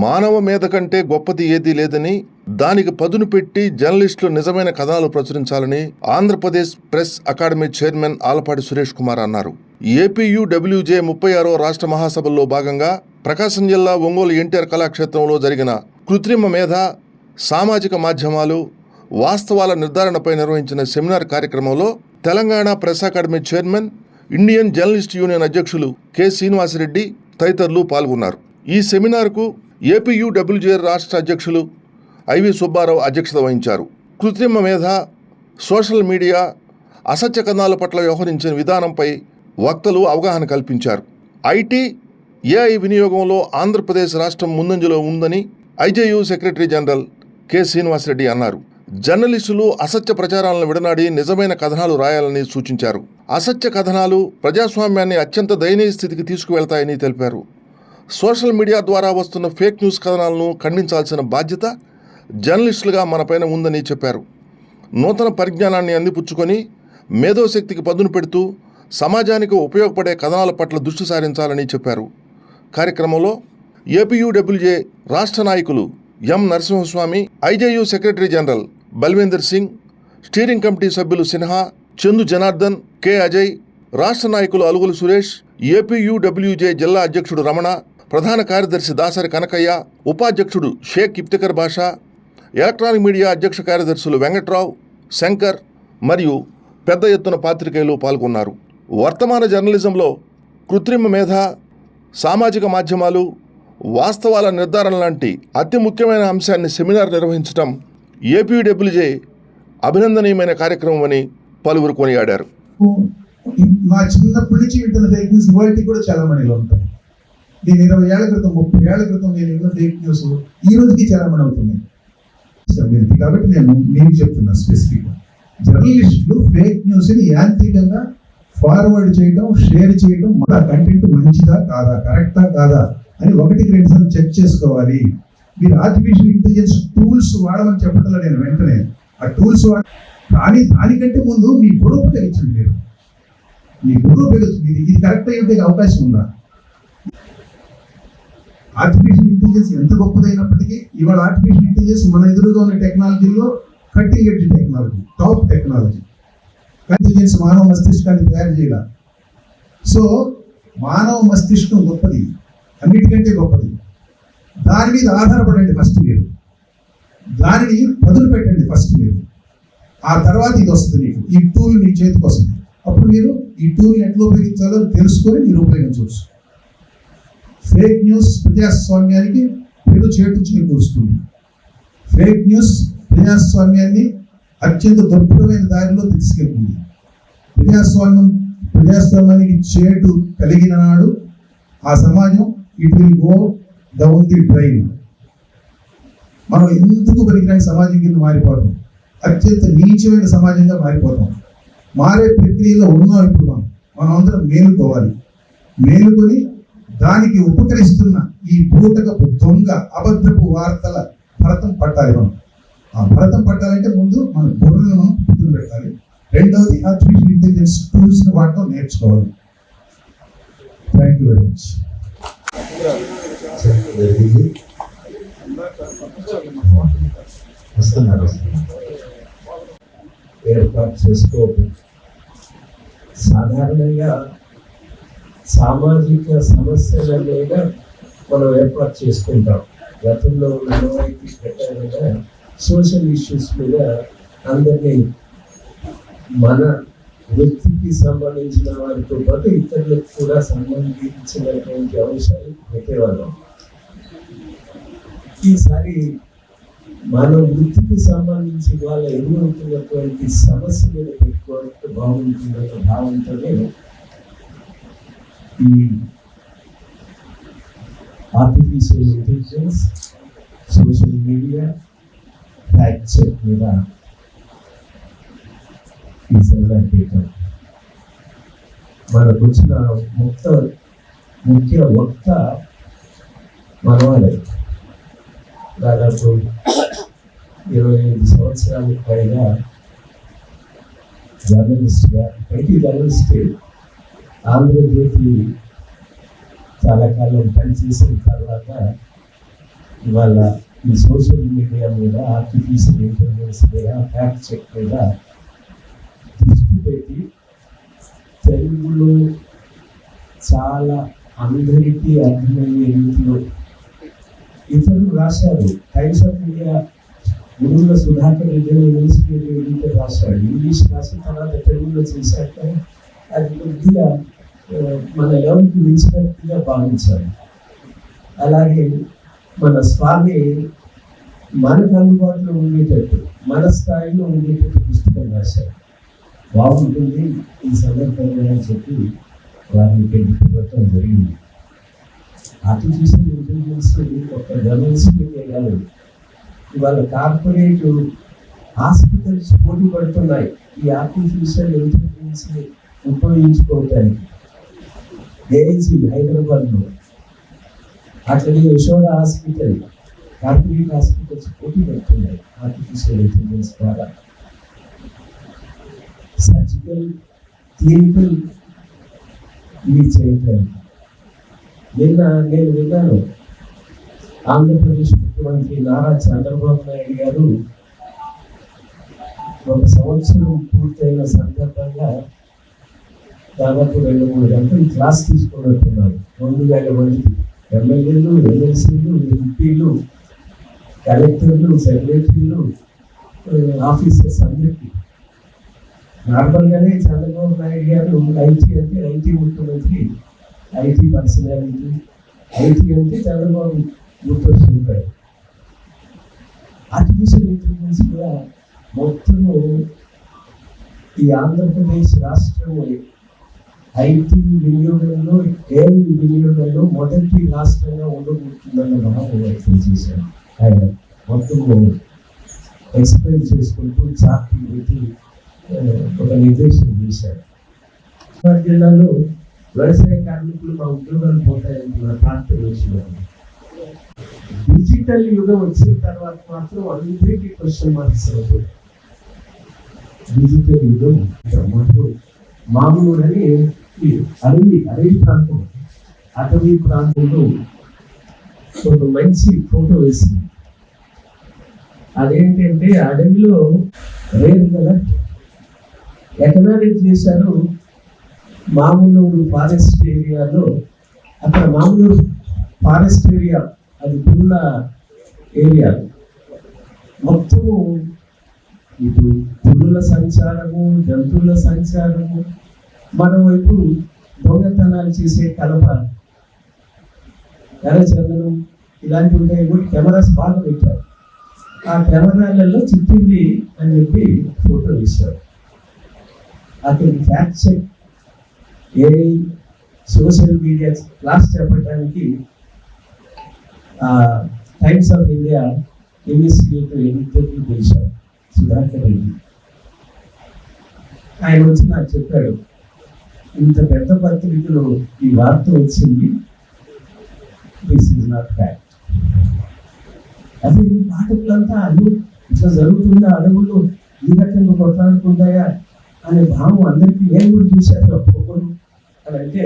మానవ మేధ కంటే గొప్పది ఏదీ లేదని, దానికి పదును పెట్టి జర్నలిస్టులు నిజమైన కథనాలు ప్రచురించాలని Andhra Pradesh press academy chairman Alapati Suresh Kumar అన్నారు. ఏపీయూడబ్ల్యూజే 36వ రాష్ట్ర మహాసభల్లో భాగంగా ప్రకాశం జిల్లా ఒంగోలు ఎన్టీఆర్ కళాక్షేత్రంలో జరిగిన కృత్రిమ మేధ, సామాజిక మాధ్యమాలు, వాస్తవాల నిర్ధారణపై నిర్వహించిన సెమినార్ కార్యక్రమంలో Telangana press academy chairman, Indian journalist union అధ్యక్షులు కె శ్రీనివాసరెడ్డి తదితరులు పాల్గొన్నారు. ఈ సెమినార్కు ఏపీయూడబ్ల్యూజే రాష్ట్ర అధ్యక్షులు ఐవి సుబ్బారావు అధ్యక్షత వహించారు. కృత్రిమ మేధ, సోషల్ మీడియా, అసత్య కథనాల పట్ల వ్యవహరించిన విధానంపై వక్తలు అవగాహన కల్పించారు. ఐటీ, ఏఐ వినియోగంలో ఆంధ్రప్రదేశ్ రాష్ట్రం ముందంజలో ఉందని IJU secretary general K Srinivasa Reddy అన్నారు. జర్నలిస్టులు అసత్య ప్రచారాలను విడనాడి నిజమైన కథనాలు రాయాలని సూచించారు. అసత్య కథనాలు ప్రజాస్వామ్యాన్ని అత్యంత దయనీయ స్థితికి తీసుకువెళ్తాయని తెలిపారు. సోషల్ మీడియా ద్వారా వస్తున్న ఫేక్ న్యూస్ కథనాలను ఖండించాల్సిన బాధ్యత జర్నలిస్టులుగా మనపైన ఉందని చెప్పారు. నూతన పరిజ్ఞానాన్ని అందిపుచ్చుకొని మేధోశక్తికి పదును పెడుతూ సమాజానికి ఉపయోగపడే కథనాల పట్ల దృష్టి సారించాలని చెప్పారు. కార్యక్రమంలో ఏపీయూడబ్ల్యూజే రాష్ట్ర నాయకులు M Narasimhaswamy, IJU secretary general Balwinder Singh, steering committee సభ్యులు సిన్హా, చందు జనార్దన్, కె అజయ్, రాష్ట్ర నాయకులు అలుగులు సురేష్, ఏపీయూడబ్ల్యూజే జిల్లా అధ్యక్షుడు రమణ, ప్రధాన కార్యదర్శి దాసరి కనకయ్య, ఉపాధ్యక్షుడు షేక్ ఇఫ్తికర్ బాషా, ఎలక్ట్రానిక్ మీడియా అధ్యక్ష కార్యదర్శులు వెంకట్రావు, శంకర్ మరియు పెద్ద ఎత్తున పాత్రికేయులు పాల్గొన్నారు. వర్తమాన జర్నలిజంలో కృత్రిమ మేధ, సామాజిక మాధ్యమాలు, వాస్తవాల నిర్ధారణ లాంటి అతి ముఖ్యమైన అంశాన్ని సెమినార్ నిర్వహించడం ఏపీయూడబ్ల్యూజే అభినందనీయమైన కార్యక్రమం అని పలువురు కొనియాడారు. మా చిన్నప్పటి నుంచి వింటున్న ఫేక్ న్యూస్ ఇవాళకి కూడా చాలా మందిలో ఉంటుంది. నేను 20 ఏళ్ల క్రితం 30 ఏళ్ల క్రితం నేను విన్న ఫేక్ న్యూస్ ఈ రోజుకి చాలా మంది అవుతున్నాయి. కాబట్టి నేను మీకు చెప్తున్నా స్పెసిఫిక్గా, జర్నలిస్టులు ఫేక్ న్యూస్ని యాంత్రికంగా ఫార్వర్డ్ చేయడం, షేర్ చేయడం, మన కంటెంట్ మంచిదా కాదా, కరెక్టా కాదా అని 1-2 సార్లు చెక్ చేసుకోవాలి. మీరు ఆర్టిఫిషియల్ ఇంటెలిజెన్స్ టూల్స్ వాడమని చెప్పడంలో నేను వెంటనే ఆ టూల్స్ కానీ దానికంటే ముందు మీ బుర్ర ఉపయోగించండి. మీరు మీ బుర్ర ఉపయోగించండి. ఇది కరెక్ట్ అయ్యే అవకాశం ఉందా? ఆర్టిఫిషియల్ ఇంటెలిజెన్స్ ఎంత గొప్పదైనప్పటికీ ఇవాళ ఆర్టిఫిషియల్ ఇంటెలిజెన్స్ మన ఎదురుగా ఉన్న టెక్నాలజీలో cutting edge technology, top technology. Intelligence మానవ మస్తిష్కాన్ని తయారు చేయాల. సో మానవ మస్తిష్కం గొప్పది, అన్నిటికంటే గొప్పది. దాని మీద ఆధారపడండి ఫస్ట్. మీరు దానిని పదులు పెట్టండి ఫస్ట్. మీరు ఆ తర్వాత ఇది వస్తుంది. మీకు ఈ టూల్ మీ చేతికి వస్తుంది. అప్పుడు మీరు ఈ టూల్ ఎట్లా ఉపయోగించాలో తెలుసుకొని మీరు ఉపయోగించవచ్చు. ఫేక్ న్యూస్ ప్రజాస్వామ్యానికి చేటు చేకూరుస్తుంది. ఫేక్ న్యూస్ ప్రజాస్వామ్యాన్ని అత్యంత దుర్భరమైన దారిలో తీసుకెళ్తుంది. ప్రజాస్వామ్యానికి చేటు కలిగిన నాడు ఆ సమాజం it will go down the drain. మనం ఎందుకు పనికిరాని సమాజం కింద మారిపోతాం, అత్యంత నీచమైన సమాజంగా మారిపోతాం. మారే ప్రక్రియలో ఉన్నాం. ఇప్పుడు మనం అందరం మేలుకోవాలి. మేలుకొని దానికి ఉపకరిస్తున్న ఈ బూటకపు దొంగ అబద్ధపు వార్తల భరతం పట్టాలి. మనం ఆ భరతం పట్టాలంటే ముందు మన బుర్రను మనం పుట్టును పెట్టాలి. రెండవది ఆర్టిఫిషియల్ ఇంటెలిజెన్స్ టూల్స్ని వాడటం నేర్చుకోవాలి. Thank you very much. ఏర్పాటు చేసుకోవడం సాధారణంగా సామాజిక సమస్యల మీద మనం ఏర్పాటు చేసుకుంటాం. గతంలో ప్రకారంగా సోషల్ ఇష్యూస్ మీద అందరినీ మన వృత్తికి సంబంధించిన వారితో పాటు ఇతరులకు కూడా సంబంధించినటువంటి అంశాలు పెట్టేవాళ్ళం. ఈసారి మన వృత్తికి సంబంధించి వాళ్ళ ఎదురవుతున్నటువంటి సమస్య మీద పెట్టుకోవడానికి బాగుంటుందన్న భావంతోనే ఈ artificial intelligence, social media, fact check మీద ఈ సెమినార్ పెట్టాం. మనకు వచ్చిన ముఖ్య వక్త మనవాడే. దాదాపు 25 సంవత్సరాలకు పైగా జర్నలిస్ట్గా, ప్రతి జర్నలిస్ట్ ఆంధ్రజ్యోతి చాలా కాలం పనిచేసిన తర్వాత ఇవాళ ఈ సోషల్ మీడియా మీద, ఆర్టిఫిషియల్ ఇంటెలిజెన్స్ మీద, ఫ్యాక్ట్ చెక్ మీద దృష్టి పెట్టి తెలుగులో చాలా అందరికీ అర్థమయ్యే రీతిలో ఇతరులు రాశారు. టైమ్స్ ఆఫ్ ఇండియా గురువుల సుధాకర్ రెడ్డి యూనివర్సిటీ ఎడిటర్ రాశాడు. ఇంగ్లీష్ రాసి తర్వాత తెలుగులో చేశాక అది కొద్దిగా మన లెవెల్కి మించినట్టుగా భావించాలి. అలాగే మన స్వామి మనకు అందుబాటులో ఉండేటట్టు, మన స్థాయిలో ఉండేటట్టు పుస్తకం రాశారు. బాగుంటుంది ఈ సందర్భంగా అని చెప్పి వారిని పెట్టుకోవటం జరిగింది. ఆర్టిఫిషియల్ ఇంటెలిజెన్స్ ఒక గమనించే కాదు, ఇవాళ కార్పొరేట్ హాస్పిటల్స్ పోటీ పడుతున్నాయి ఈ ఆర్టిఫిషియల్ ఇంటెలిజెన్స్ ఉపయోగించుకోవటానికి. ఏఐజీ హైదరాబాద్లో, అట్లనే యశోద హాస్పిటల్, కార్పొరేట్ హాస్పిటల్స్ పోటీ పడుతున్నాయి ఆర్టిఫిషియల్ ఇంటెలిజెన్స్ ద్వారా. సర్జికల్, క్లినికల్ ఇవి చేయటానికి నేను విన్నాను. ఆంధ్రప్రదేశ్ ముఖ్యమంత్రి నారా చంద్రబాబు నాయుడు గారు ఒక సంవత్సరం పూర్తయిన సందర్భంగా దాదాపు 2-3 గంటలు క్లాస్ తీసుకున్నట్టున్నారు. 2,000 మంది ఎమ్మెల్యేలు, ఎమ్మెల్సీలు, ఎంపీలు, కలెక్టర్లు, సెక్రటరీలు, ఆఫీసర్స్ అందరికీ. నార్మల్గానే చంద్రబాబు నాయుడు గారు ఐటీ అంటే ఐటీ ముఖ్యమంత్రి, ఐటీ పర్సనాలిటీ, ఐటీ అంటే చంద్రబాబు గుర్తొస్తుంటాడు. ఆర్టిఫిషియల్ ఇంటెలిజెన్స్ కూడా మొత్తము ఈ ఆంధ్రప్రదేశ్ రాష్ట్రము ఐటీ వినియోగంలో, ఏఐ వినియోగంలో మొదటి రాష్ట్రంగా ఉండబోతుందన్న భావం వ్యక్తం చేశారు. ఆయన మొత్తము ఎక్స్ప్లెయిన్ చేసుకుంటూ చార్ట్ పెట్టి ఒక నిర్దేశం చేశారు. జిల్లాలో వ్యవసాయ కార్మికులు మా ఉద్యోగాలు పోతాయని నా ప్రాంతం వచ్చినారు. డిజిటల్ యుగం వచ్చిన తర్వాత మాత్రం అందరికీ క్వశ్చన్ మార్క్స్ అవుతుంది. డిజిటల్ యుగం మామూలు అని అడవి ప్రాంతంలో ఒక మంచి ఫోటో వేసింది. అదేంటంటే అడవిలో రేర్ కదా ఎకనామిక్ చేశారు. మామూలు ఫారెస్ట్ ఏరియాలో, అక్కడ మామూలు ఫారెస్ట్ ఏరియా అది పుల్ల ఏరియా, మొత్తము ఇటు పులుల సంచారము, జంతువుల సంచారము, మరోవైపు దొంగతనాలు చేసే కలప, ఎర్రచందనం ఇలాంటివి ఉంటాయి. కూడా కెమెరాస్ బాగా పెట్టారు. ఆ కెమెరాలలో చిట్టింది అని చెప్పి ఫోటో తీశారు. అతనికి fact check, AI, social media class చెప్పడానికి టైమ్స్ ఆఫ్ ఇండియా ఇన్వెస్టిగేటివ్ ఎడిటర్ని పిలిచారు సుధాకర్ రెడ్డి. ఆయన వచ్చి నాకు చెప్పాడు, ఇంత పెద్ద పత్రికలో ఈ వార్త వచ్చింది, దిస్ ఈజ్ నాట్ ఫ్యాక్ట్. అది పాఠకులంతా అను ఇట్లా జరుగుతుందా, అడవుల్లో ఈ రకంగా కొట్లాడుకుంటాయా అనే భావం అందరికీ నేను కూడా చూశాను. ఒక్కొక్కరు అని అంటే